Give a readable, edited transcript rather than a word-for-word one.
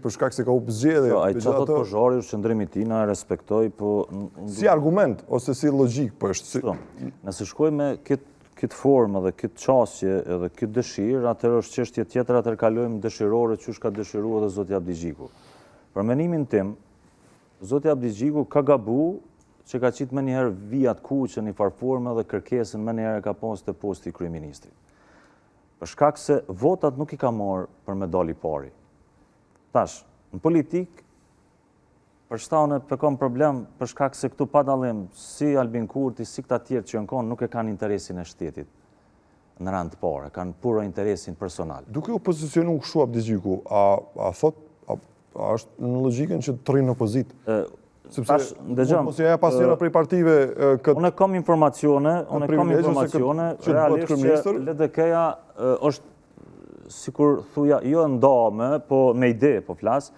për shkak se ka humbur zgjedhje. Ai çfarë thot Pozhari, qëndrimi i tij na e respektoj, po si argument ose si logjik po është. Nëse shkoj me këtë formë dhe këtë qasje edhe këtë dëshirë, atëherë është çështje tjetër, atëherë kalojmë dëshirore çush ka dëshiruar edhe zoti Abdi Xhiku. Për mendimin tim, zoti Abdi Xhiku ka gabu që ka qitë më njëherë vijat kuqën i farforme dhe kërkesën më njëherë ka pas të posti kryeministrit. Për shkak se votat nuk i ka marrë për me dal i pari. Tash, në politik, për shtane për kam problem për shkak se këtu pa dallim si Albin Kurti, si këta tjerë që janë nuk e kanë interesin e shtetit në rand të parë, kanë puro interesin personal. Duke u pozicionu kështu Abdi Xhiku, a thot, a është në logjikën që të rrinë në opozitë? Sepse mos ja pasjera prej partive këtë... Unë kam informacione, realisht që LDK-ja është, sikur thuja, jo ndame, po me ide, po flas,